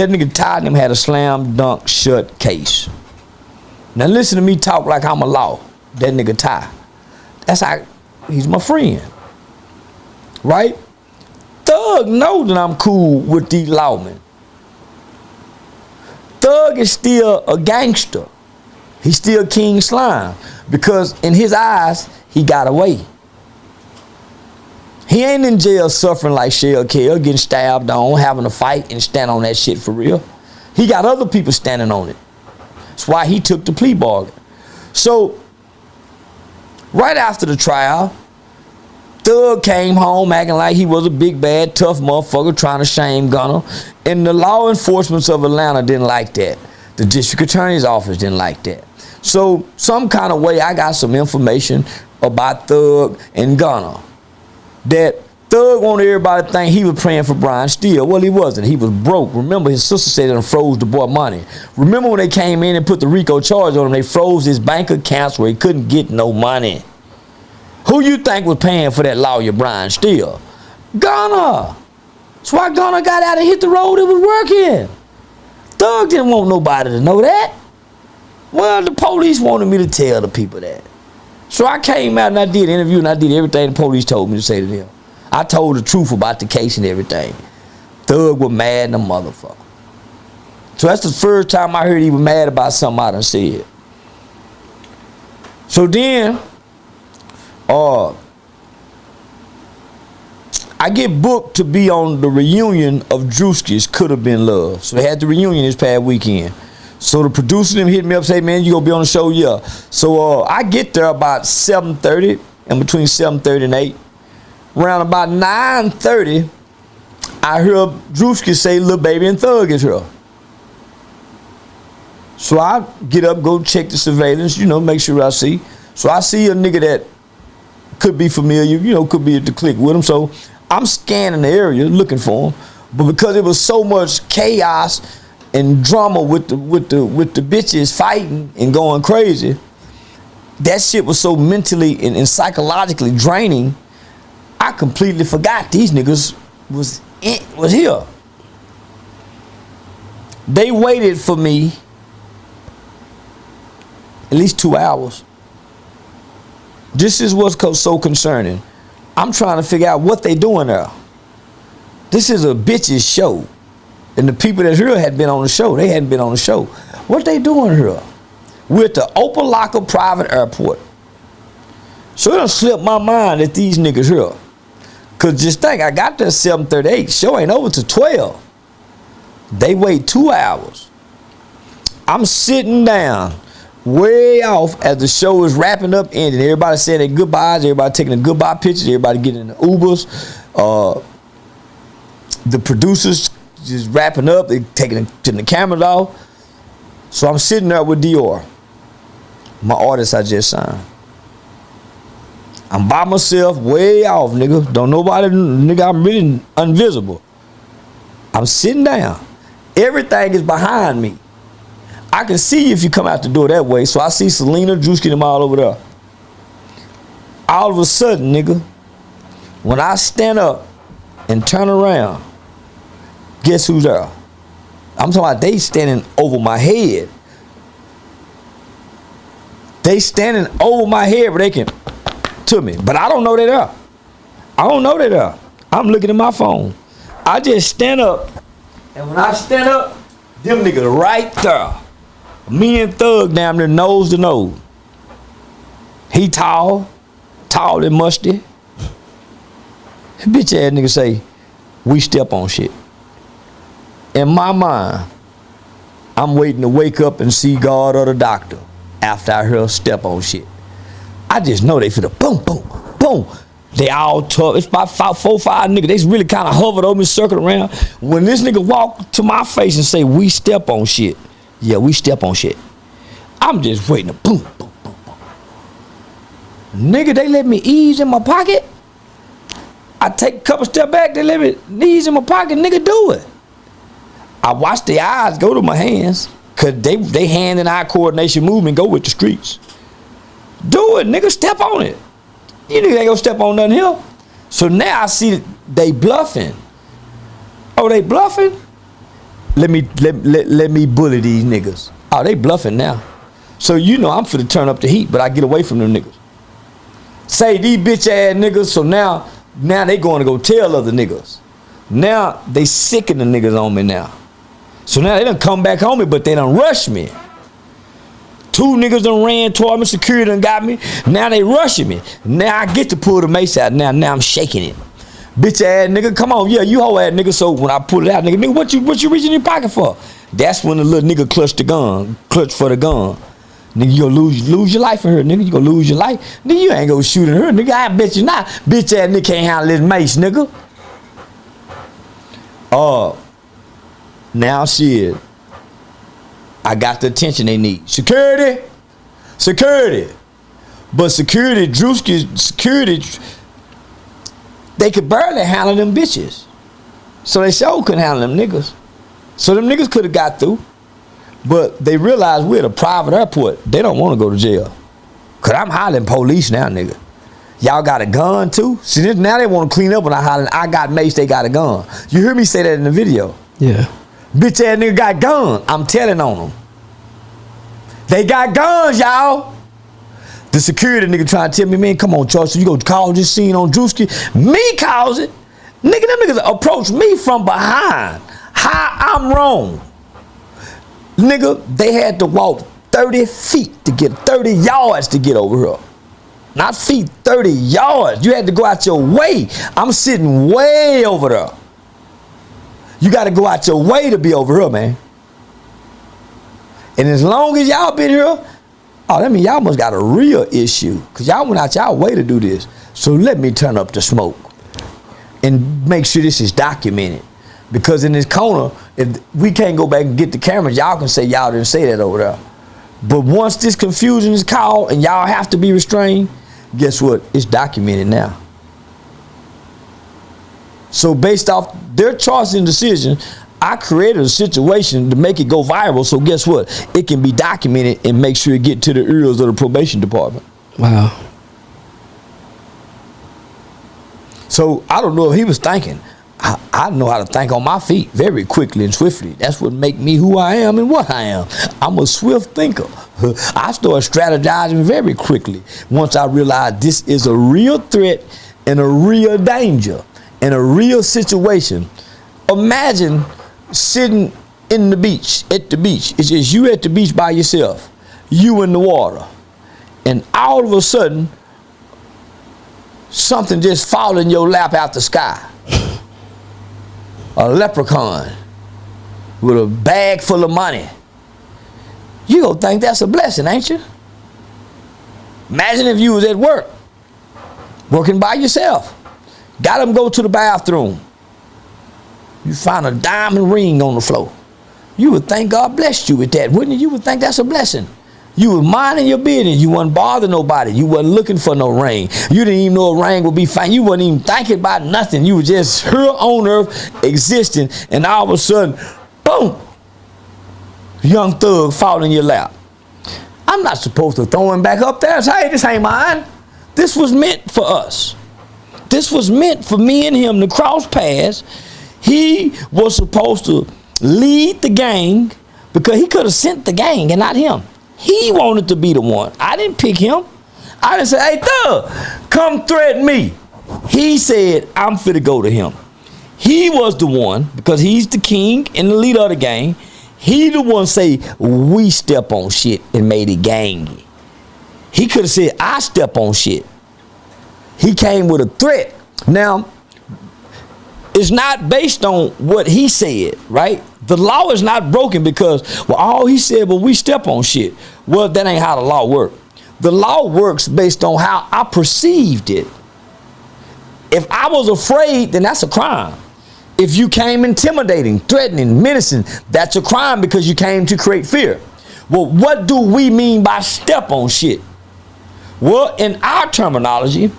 That nigga Ty and them had a slam dunk shut case. Now listen to me talk like I'm a law. That nigga Ty. That's how, he's my friend. Right? Thug know that I'm cool with these lawmen. Thug is still a gangster. He's still King Slime. Because in his eyes, he got away. He ain't in jail suffering like Shell Kell, getting stabbed on, having a fight and stand on that shit for real. He got other people standing on it. That's why he took the plea bargain. So, right after the trial, Thug came home acting like he was a big, bad, tough motherfucker trying to shame Gunner. And the law enforcement of Atlanta didn't like that. The district attorney's office didn't like that. So, some kind of way, I got some information about Thug and Gunner. That Thug wanted everybody to think he was praying for Brian Steele. Well, he wasn't. He was broke. Remember, his sister said they froze the boy money. Remember when they came in and put the RICO charge on him, they froze his bank accounts where he couldn't get no money. Who you think was paying for that lawyer, Brian Steele? Gunner. That's why Gunner got out and hit the road and was working. Thug didn't want nobody to know that. Well, the police wanted me to tell the people that. So I came out and I did an interview and I did everything the police told me to say to them. I told the truth about the case and everything. Thug was mad in the motherfucker. So that's the first time I heard he was mad about something I done said. So then, I get booked to be on the reunion of Drewski's Could Have Been Love. So they had the reunion this past weekend. So the producer them hit me up, say, man, you gonna be on the show? Yeah. So I get there about 7:30, and between 7:30 and 8. Around about 9:30, I hear Drewski say, Lil Baby and Thug is here. So I get up, go check the surveillance, make sure I see. So I see a nigga that could be familiar, could be at the clique with him. So I'm scanning the area looking for him. But because it was so much chaos and drama with the bitches fighting and going crazy, that shit was so mentally and psychologically draining, I completely forgot these niggas was here. They waited for me at least 2 hours. This is what's so concerning. I'm trying to figure out what they doing there. This is a bitch's show. And the people that here had been on the show, they hadn't been on the show. What they doing here? We're at the Opelika Private Airport. So it done slipped my mind that these niggas here. Cause just think, I got there at 7:38. Show ain't over till 12. They wait 2 hours. I'm sitting down way off as the show is wrapping up, ending. Everybody saying their goodbyes. Everybody taking the goodbye pictures. Everybody getting in the Ubers. The producers just wrapping up. They taking the cameras off. So I'm sitting there with Dior, my artist I just signed. I'm by myself, way off, nigga. Don't nobody, nigga, I'm really invisible. I'm sitting down. Everything is behind me. I can see you if you come out the door that way. So I see Selena, Drewski, them all over there. All of a sudden, nigga, when I stand up and turn around, guess who's there? I'm talking about they standing over my head. They standing over my head, but they can to me. But I don't know they're there. I don't know they're there. I'm looking at my phone. I just stand up, and when I stand up, them niggas right there. Me and Thug down there nose to nose. He tall and musty. Bitch ass nigga say, we step on shit. In my mind, I'm waiting to wake up and see God or the doctor after I hear step on shit. I just know they finna boom, boom, boom. They all tough. It's about 4 or 5 niggas. They really kind of hovered over me, circled around. When this nigga walk to my face and say, we step on shit. Yeah, we step on shit. I'm just waiting to boom, boom, boom, boom. Nigga, they let me ease in my pocket. I take a couple steps back, they let me ease in my pocket. Nigga, do it. I watch their eyes go to my hands, cause they hand and eye coordination movement go with the streets. Do it, nigga, step on it. You niggas ain't gonna step on nothing here. So now I see they bluffing. Oh, they bluffing? let me bully these niggas. Oh, they bluffing now. So you know I'm finna turn up the heat, but I get away from them niggas. Say these bitch ass niggas, so now they going to go tell other niggas. Now they sicken the niggas on me now. So now they done come back on me, but they done rush me. 2 niggas done ran toward me, security done got me. Now they rushing me. Now I get to pull the mace out. Now I'm shaking it. Bitch ass nigga, come on, yeah, you hoe ass nigga. So when I pull it out, nigga, what you reaching in your pocket for? That's when the little nigga clutch for the gun. Nigga, you gonna lose your life in her, nigga. You gonna lose your life. Nigga, you ain't gonna shoot in her, nigga. I bet you not. Bitch ass nigga can't handle this mace, nigga. Now shit. I got the attention they need. Security. But security, they could barely handle them bitches. So they sure couldn't handle them niggas. So them niggas could have got through. But they realized we're at a private airport. They don't want to go to jail. Cause I'm hollering police now, nigga. Y'all got a gun too? See, now they want to clean up when I hollering, I got mace, they got a gun. You hear me say that in the video? Yeah. Bitch ass nigga got gun. I'm telling on them. They got guns, y'all. The security nigga trying to tell me, man, come on, Charleston, you go cause this scene on Drewski. Me cause it. Nigga, them niggas approach me from behind. How I'm wrong. Nigga, they had to walk 30 feet to get 30 yards to get over here. Not feet, 30 yards. You had to go out your way. I'm sitting way over there. You got to go out your way to be over here, man. And as long as y'all been here, oh, that mean y'all must got a real issue. Because y'all went out y'all way to do this. So let me turn up the smoke and make sure this is documented. Because in this corner, if we can't go back and get the cameras, y'all can say y'all didn't say that over there. But once this confusion is called and y'all have to be restrained, guess what? It's documented now. So based off their choice and decision, I created a situation to make it go viral. So guess what? It can be documented and make sure it get to the ears of the probation department. Wow. So I don't know if he was thinking. I know how to think on my feet very quickly and swiftly. That's what make me who I am and what I am. I'm a swift thinker. I start strategizing very quickly once I realize this is a real threat and a real danger and a real situation. Imagine sitting in the beach, at the beach. It's just you at the beach by yourself, you in the water, and all of a sudden, something just fall in your lap out the sky. A leprechaun with a bag full of money. You gonna think that's a blessing, ain't you? Imagine if you was at work, working by yourself. Got them go to the bathroom. You find a diamond ring on the floor. You would think God blessed you with that, wouldn't you? You would think that's a blessing. You was minding your business. You wasn't bothering nobody. You wasn't looking for no ring. You didn't even know a ring would be fine. You wasn't even thinking about nothing. You were just here on earth existing, and all of a sudden, boom, young thug fall in your lap. I'm not supposed to throw him back up there and say, hey, this ain't mine. This was meant for us. This was meant for me and him to cross paths. He was supposed to lead the gang because he could have sent the gang and not him. He wanted to be the one. I didn't pick him. I didn't say, hey, thug, come threaten me. He said, I'm finna go to him. He was the one, because he's the king and the leader of the gang. He the one say, we step on shit and made it gangy. He could have said, I step on shit. He came with a threat. Now, it's not based on what he said, right? The law is not broken because, well, all he said, well, we step on shit. Well, that ain't how the law works. The law works based on how I perceived it. If I was afraid, then that's a crime. If you came intimidating, threatening, menacing, that's a crime because you came to create fear. Well, what do we mean by step on shit? Well, in our terminology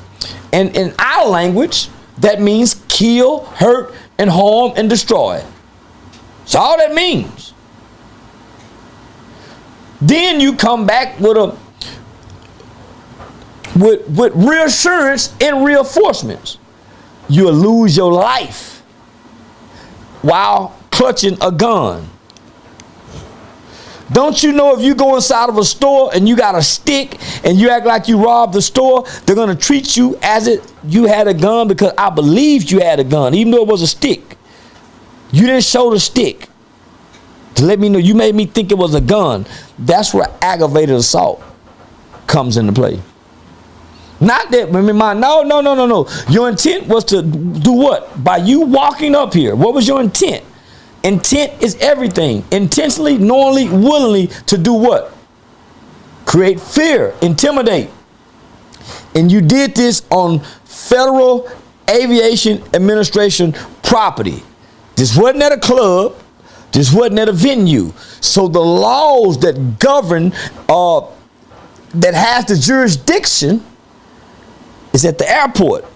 and in our language, that means kill, hurt, and harm and destroy. That's all that means. Then you come back with reassurance and reinforcements. You'll lose your life while clutching a gun. Don't you know if you go inside of a store and you got a stick and you act like you robbed the store, they're going to treat you as if you had a gun, because I believed you had a gun, even though it was a stick. You didn't show the stick to let me know. You made me think it was a gun. That's where aggravated assault comes into play. Not that, no. Your intent was to do what? By you walking up here, what was your intent? Intent is everything. Intentionally, knowingly, willingly to do what? Create fear, intimidate. And you did this on Federal Aviation Administration property. This wasn't at a club. This wasn't at a venue. So the laws that govern, that has the jurisdiction, is at the airport.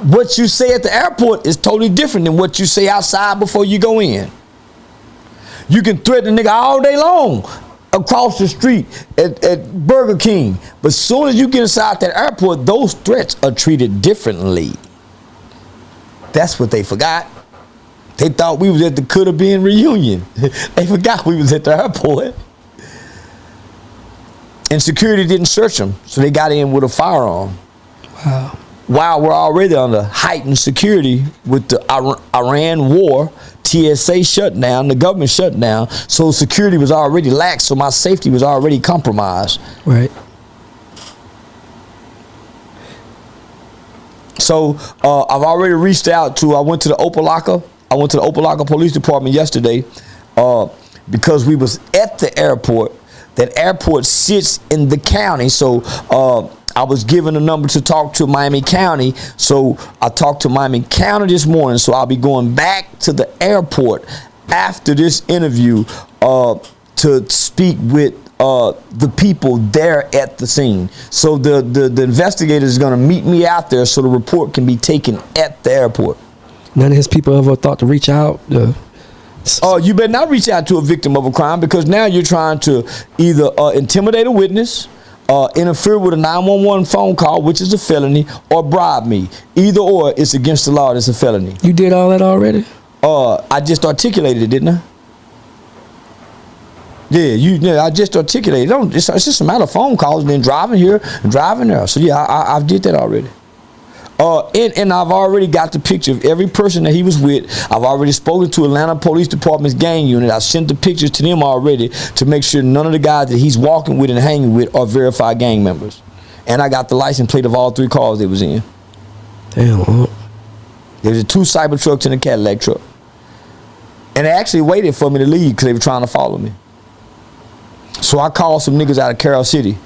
What you say at the airport is totally different than what you say outside before you go in. You can threaten a nigga all day long across the street at Burger King, but as soon as you get inside that airport, those threats are treated differently. That's what they forgot. They thought we was at the coulda been reunion. They forgot we was at the airport. And security didn't search them, so they got in with a firearm. Wow. While we're already under heightened security with the Iran war, TSA shut down, the government shut down, so security was already lax, so my safety was already compromised. Right. So I've already reached out to, I went to the Opelika Police Department yesterday because we was at the airport. That airport sits in the county, so I was given a number to talk to Miami County, so I talked to Miami County this morning, so I'll be going back to the airport after this interview to speak with the people there at the scene. So the investigators are going to meet me out there so the report can be taken at the airport. None of his people ever thought to reach out? You better not reach out to a victim of a crime, because now you're trying to either intimidate a witness, interfere with a 911 phone call, which is a felony, or bribe me. Either or, it's against the law. It's a felony. You did all that already? I just articulated it, didn't I? Yeah, I just articulated it. It's just a matter of phone calls and then driving here and driving there. So yeah, I did that already. And I've already got the picture of every person that he was with. I've already spoken to Atlanta Police Department's gang unit. I've sent the pictures to them already to make sure none of the guys that he's walking with and hanging with are verified gang members. And I got the license plate of all 3 cars they was in. Damn. There was 2 Cybertrucks and a Cadillac truck. And they actually waited for me to leave because they were trying to follow me. So I called some niggas out of Carroll City.